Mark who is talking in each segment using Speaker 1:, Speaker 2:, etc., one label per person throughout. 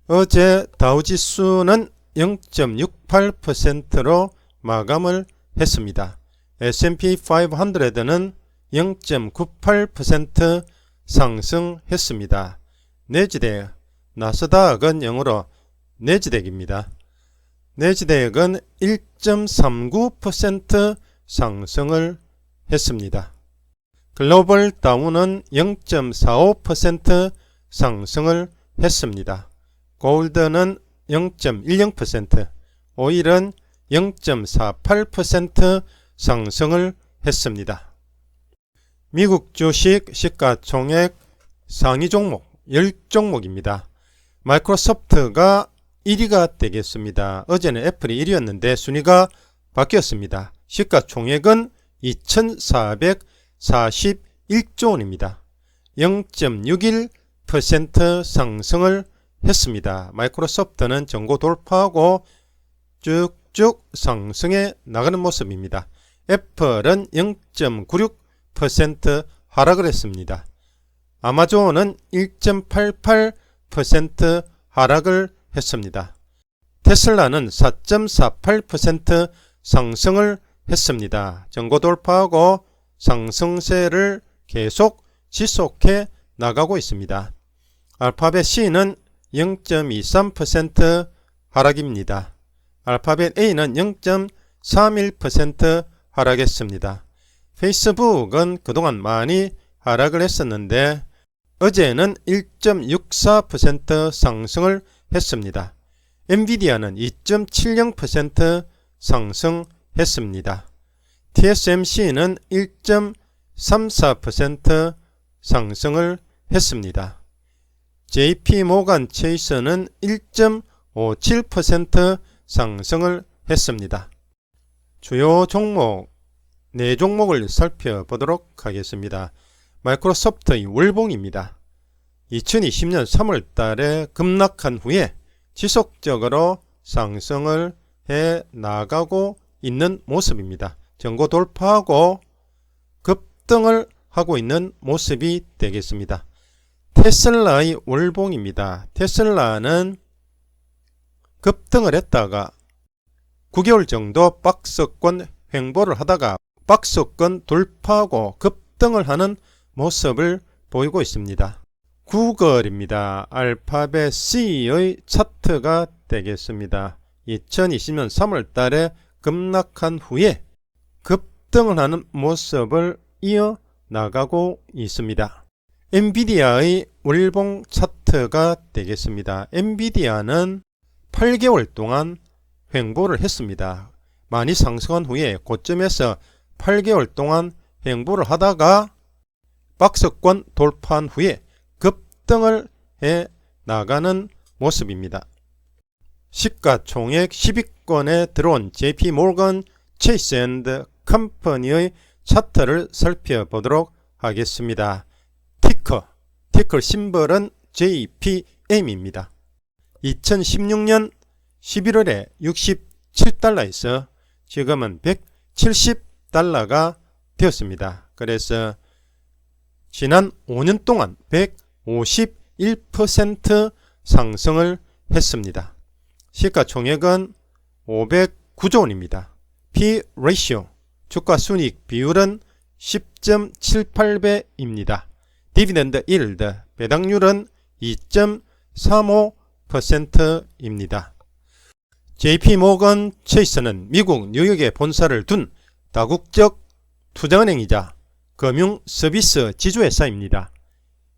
Speaker 1: 어제 다우지수는 0.68%로 마감을 했습니다. S&P 500는 0.98% 상승했습니다. 내지덱, 나스닥은 영어로 내지덱입니다. 내지덱은 1.39% 상승을 했습니다. 글로벌 다우는 0.45% 상승을 했습니다. 골드는 0.10%, 오일은 0.48% 상승을 했습니다. 미국 주식 시가총액 상위 종목 10종목입니다. 마이크로소프트가 1위가 되겠습니다. 어제는 애플이 1위였는데 순위가 바뀌었습니다. 시가총액은 2,441조 원입니다. 0.61% 상승을 했습니다. 마이크로소프트는 전고 돌파하고 쭉쭉 상승해 나가는 모습입니다. 애플은 0.96% 하락을 했습니다. 아마존은 1.88% 하락을 했습니다. 테슬라는 4.48% 상승을 했습니다. 전고 돌파하고 상승세를 계속 지속해 나가고 있습니다. 알파벳 C는 0.23% 하락입니다. 알파벳 A는 0.31% 하락했습니다. 페이스북은 그동안 많이 하락을 했었는데 어제는 1.64% 상승을 했습니다. 엔비디아는 2.70% 상승했습니다. TSMC는 1.34% 상승을 했습니다. JP모간 체이스는 1.57% 상승을 했습니다. 주요 종목 4종목을 살펴보도록 하겠습니다. 마이크로소프트의 월봉입니다. 2020년 3월 달에 급락한 후에 지속적으로 상승을 해 나가고 있는 모습입니다. 전고 돌파하고 급등을 하고 있는 모습이 되겠습니다. 테슬라의 월봉입니다. 테슬라는 급등을 했다가 9개월 정도 박스권 횡보를 하다가 박스권 돌파하고 급등을 하는 모습을 보이고 있습니다. 구글입니다. 알파벳 C의 차트가 되겠습니다. 2020년 3월 달에 급락한 후에 급등을 하는 모습을 이어 나가고 있습니다. 엔비디아의 월봉 차트가 되겠습니다. 엔비디아는 8개월 동안 횡보를 했습니다. 많이 상승한 후에 고점에서 8개월 동안 횡보를 하다가 박스권 돌파한 후에 급등을 해 나가는 모습입니다. 시가총액 10위권에 들어온 JP모건 체이스 앤드 컴퍼니의 차트를 살펴보도록 하겠습니다. 티cker 심벌은 JPM입니다. 2016년 11월에 67달러에서 지금은 170달러가 되었습니다. 그래서 지난 5년 동안 151% 상승을 했습니다. 시가총액은 509조 원입니다. P-ratio 주가순이익 비율은 10.78배입니다. 디비던드 일드 배당률은 2.35%입니다. JP모건 체이스는 미국 뉴욕에 본사를 둔 다국적 투자은행이자 금융 서비스 지주회사입니다.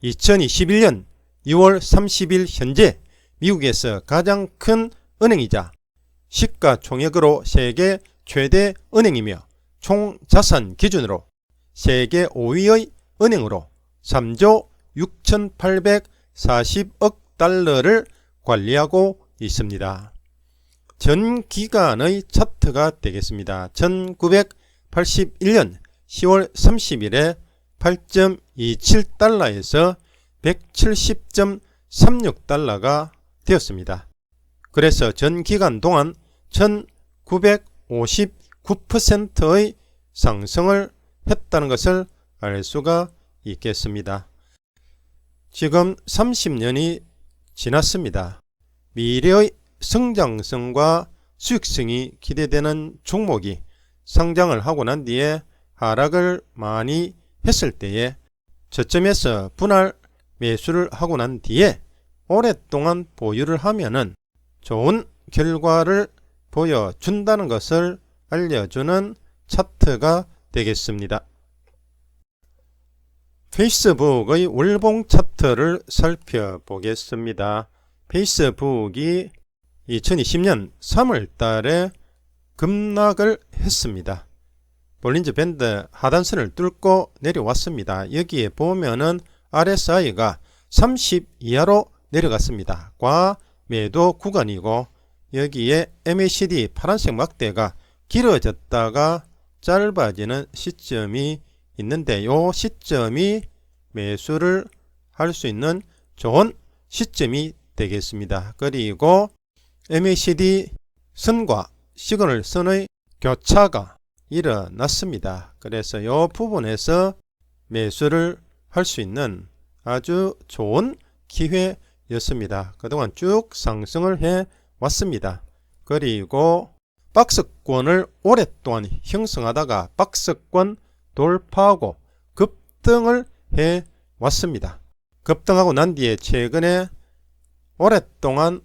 Speaker 1: 2021년 6월 30일 현재 미국에서 가장 큰 은행이자 시가총액으로 세계 최대 은행이며 총자산 기준으로 세계 5위의 은행으로 3조 6,840억 달러를 관리하고 있습니다. 전 기간의 차트가 되겠습니다. 1981년 10월 30일에 8.27달러에서 170.36달러가 되었습니다. 그래서 전 기간 동안 1959%의 상승을 했다는 것을 알 수가 있겠습니다. 지금 30년이 지났습니다. 미래의 성장성과 수익성이 기대되는 종목이 상장을 하고 난 뒤에 하락을 많이 했을 때에 저점에서 분할 매수를 하고 난 뒤에 오랫동안 보유를 하면은 좋은 결과를 보여준다는 것을 알려주는 차트가 되겠습니다. 페이스북의 월봉 차트를 살펴보겠습니다. 페이스북이 2020년 3월 달에 급락을 했습니다. 볼린저 밴드 하단선을 뚫고 내려왔습니다. 여기에 보면은 RSI가 30 이하로 내려갔습니다. 과매도 구간이고 여기에 MACD 파란색 막대가 길어졌다가 짧아지는 시점이 있는데 이 시점이 매수를 할 수 있는 좋은 시점이 되겠습니다. 그리고 MACD 선과 시그널 선의 교차가 일어났습니다. 그래서 이 부분에서 매수를 할 수 있는 아주 좋은 기회였습니다. 그동안 쭉 상승을 해 왔습니다. 그리고 박스권을 오랫동안 형성하다가 박스권 돌파하고 급등을 해 왔습니다. 급등하고 난 뒤에 최근에 오랫동안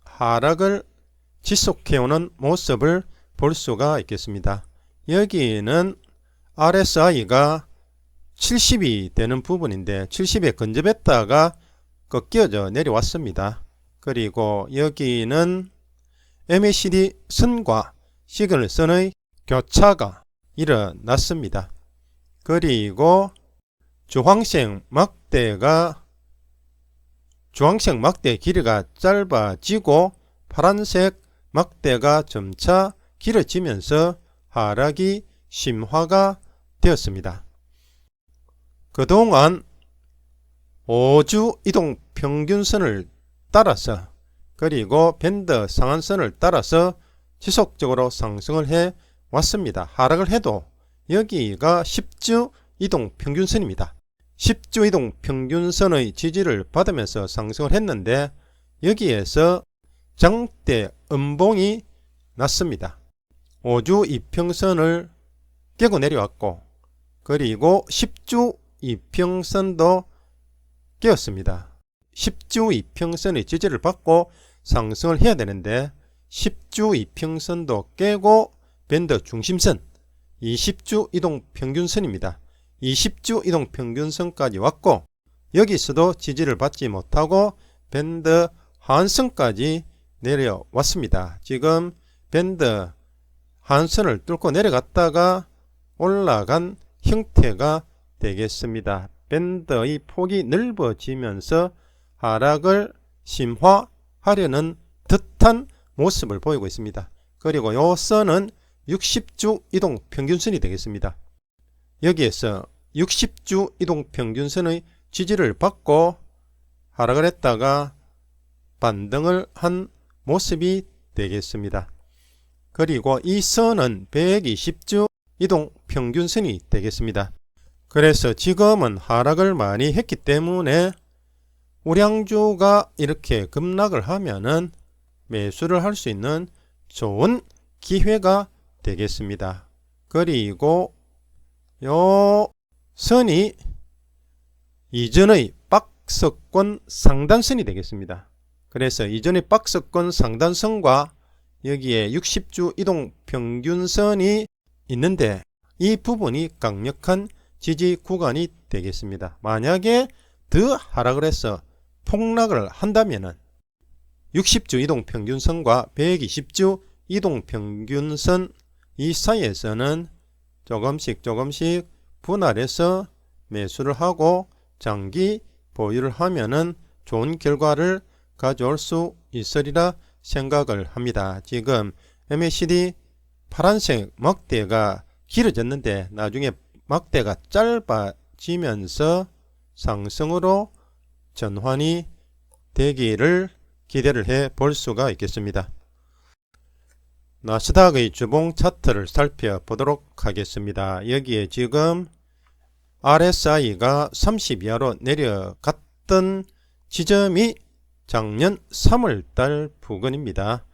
Speaker 1: 하락을 지속해오는 모습을 볼 수가 있겠습니다. 여기는 RSI가 70이 되는 부분인데 70에 근접했다가 꺾여져 내려왔습니다. 그리고 여기는 MACD 선과 시그널 선의 교차가 일어났습니다. 그리고 주황색 막대 길이가 짧아지고 파란색 막대가 점차 길어지면서 하락이 심화가 되었습니다. 그동안 5주 이동 평균선을 따라서 그리고 밴드 상한선을 따라서 지속적으로 상승을 해 왔습니다. 하락을 해도 여기가 10주 이동 평균선입니다. 10주 이동 평균선의 지지를 받으면서 상승을 했는데 여기에서 장대 음봉이 났습니다. 5주 이평선을 깨고 내려왔고 그리고 10주 이평선도 깨었습니다. 10주 이평선의 지지를 받고 상승을 해야 되는데 10주 이평선도 깨고 밴드 중심선 20주 이동평균선입니다. 20주 이동평균선까지 왔고 여기서도 지지를 받지 못하고 밴드 하한선까지 내려왔습니다. 지금 밴드 하한선을 뚫고 내려갔다가 올라간 형태가 되겠습니다. 밴드의 폭이 넓어지면서 하락을 심화하려는 듯한 모습을 보이고 있습니다. 그리고 이 선은 60주 이동평균선이 되겠습니다. 여기에서 60주 이동평균선의 지지를 받고 하락을 했다가 반등을 한 모습이 되겠습니다. 그리고 이 선은 120주 이동평균선이 되겠습니다. 그래서 지금은 하락을 많이 했기 때문에 우량주가 이렇게 급락을 하면은 매수를 할 수 있는 좋은 기회가 되겠습니다. 그리고 요 선이 이전의 박스권 상단선이 되겠습니다. 그래서 이전의 박스권 상단선과 여기에 60주 이동평균선이 있는데 이 부분이 강력한 지지 구간이 되겠습니다. 만약에 더 하락을 해서 폭락을 한다면은 60주 이동평균선과 120주 이동평균선 이 사이에서는 조금씩 분할해서 매수를 하고 장기 보유를 하면은 좋은 결과를 가져올 수 있으리라 생각을 합니다. 지금 MACD 파란색 막대가 길어졌는데 나중에 막대가 짧아지면서 상승으로 전환이 되기를 기대를 해 볼 수가 있겠습니다. 나스닥의 주봉 차트를 살펴보도록 하겠습니다. 여기에 지금 RSI가 30 이하로 내려갔던 지점이 작년 3월달 부근입니다.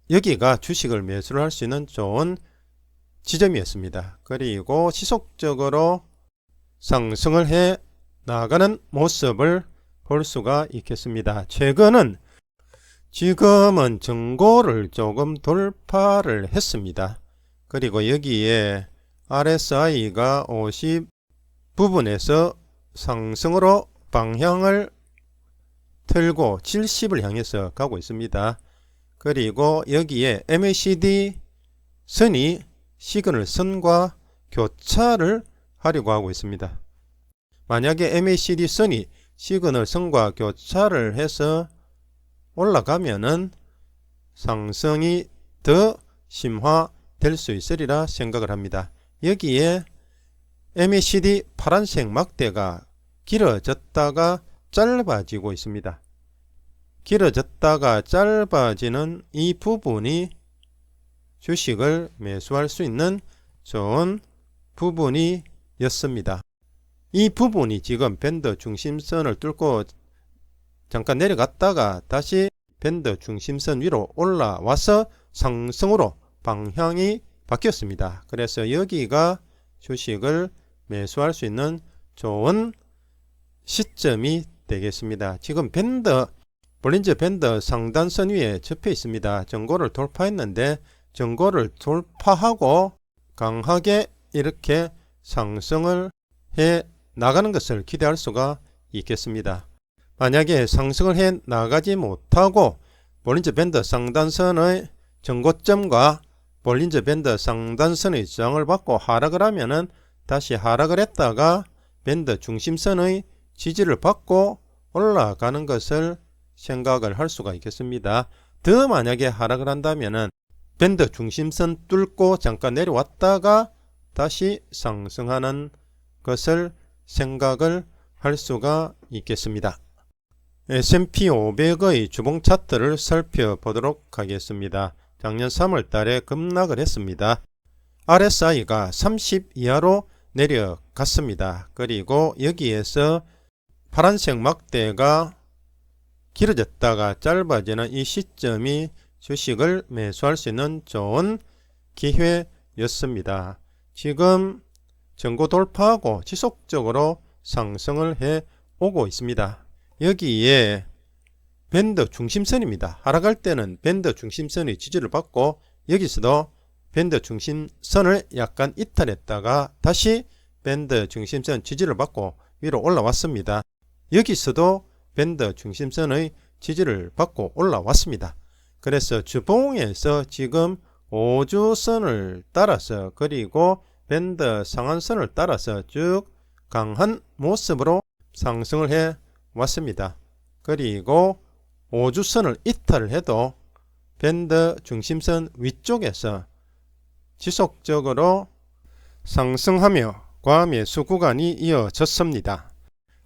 Speaker 1: 여기가 주식을 매수를 할 수 있는 좋은 지점이었습니다. 그리고 지속적으로 상승을 해 나가는 모습을 볼 수가 있겠습니다. 최근은 지금은 전고를 조금 돌파를 했습니다. 그리고 여기에 RSI가 50 부분에서 상승으로 방향을 틀고 70을 향해서 가고 있습니다. 그리고 여기에 MACD 선이 시그널 선과 교차를 하려고 하고 있습니다. 만약에 MACD 선이 시그널 선과 교차를 해서 올라가면은 상승이 더 심화될 수 있으리라 생각을 합니다. 여기에 MACD 파란색 막대가 길어졌다가 짧아지고 있습니다. 길어졌다가 짧아지는 이 부분이 주식을 매수할 수 있는 좋은 부분이었습니다. 이 부분이 지금 밴드 중심선을 뚫고 잠깐 내려갔다가 다시 밴드 중심선 위로 올라와서 상승으로 방향이 바뀌었습니다. 그래서 여기가 주식을 매수할 수 있는 좋은 시점이 되겠습니다. 지금 볼린저 밴드 상단선 위에 접혀 있습니다. 전고를 돌파했는데 전고를 돌파하고 강하게 이렇게 상승을 해 나가는 것을 기대할 수가 있겠습니다. 만약에 상승을 해 나가지 못하고 볼린저 밴드 상단선의 전고점과 볼린저 밴드 상단선의 저항을 받고 하락을 하면은 다시 하락을 했다가 밴드 중심선의 지지를 받고 올라가는 것을 생각을 할 수가 있겠습니다. 더 만약에 하락을 한다면은 밴드 중심선 뚫고 잠깐 내려왔다가 다시 상승하는 것을 생각을 할 수가 있겠습니다. S&P 500의 주봉 차트를 살펴보도록 하겠습니다. 작년 3월 달에 급락을 했습니다. RSI가 30 이하로 내려갔습니다. 그리고 여기에서 파란색 막대가 길어졌다가 짧아지는 이 시점이 주식을 매수할 수 있는 좋은 기회였습니다. 지금 전고 돌파하고 지속적으로 상승을 해 오고 있습니다. 여기에 밴드 중심선입니다. 하락할 때는 밴드 중심선의 지지를 받고 여기서도 밴드 중심선을 약간 이탈했다가 다시 밴드 중심선 지지를 받고 위로 올라왔습니다. 여기서도 밴드 중심선의 지지를 받고 올라왔습니다. 그래서 주봉에서 지금 5주선을 따라서 그리고 밴드 상한선을 따라서 쭉 강한 모습으로 상승을 해 왔습니다. 그리고 5주선을 이탈을 해도 밴드 중심선 위쪽에서 지속적으로 상승하며 과매수 구간이 이어졌습니다.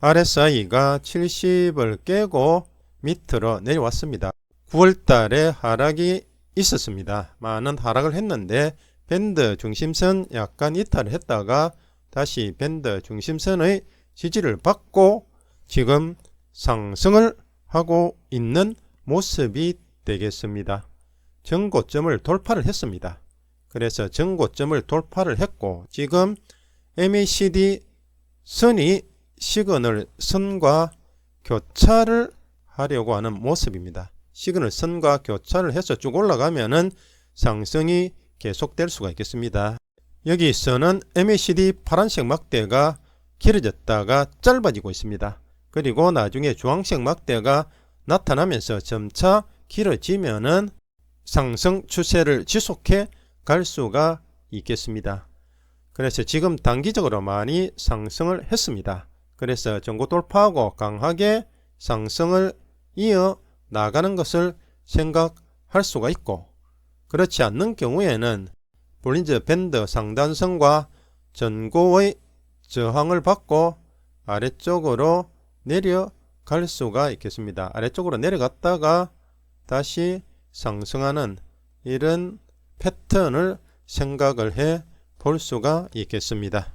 Speaker 1: RSI가 70을 깨고 밑으로 내려왔습니다. 9월달에 하락이 있었습니다. 많은 하락을 했는데 밴드 중심선 약간 이탈을 했다가 다시 밴드 중심선의 지지를 받고 지금 상승을 하고 있는 모습이 되겠습니다. 전고점을 돌파를 했습니다. 그래서 전고점을 돌파를 했고 지금 MACD 선이 시그널 선과 교차를 하려고 하는 모습입니다. 시그널 선과 교차를 해서 쭉 올라가면은 상승이 계속될 수가 있겠습니다. 여기서는 MACD 파란색 막대가 길어졌다가 짧아지고 있습니다. 그리고 나중에 주황색 막대가 나타나면서 점차 길어지면은 상승 추세를 지속해 갈 수가 있겠습니다. 그래서 지금 단기적으로 많이 상승을 했습니다. 그래서 전고 돌파하고 강하게 상승을 이어 나가는 것을 생각할 수가 있고, 그렇지 않는 경우에는 볼린저 밴드 상단선과 전고의 저항을 받고 아래쪽으로 내려갈 수가 있겠습니다. 아래쪽으로 내려갔다가 다시 상승하는 이런 패턴을 생각을 해 볼 수가 있겠습니다.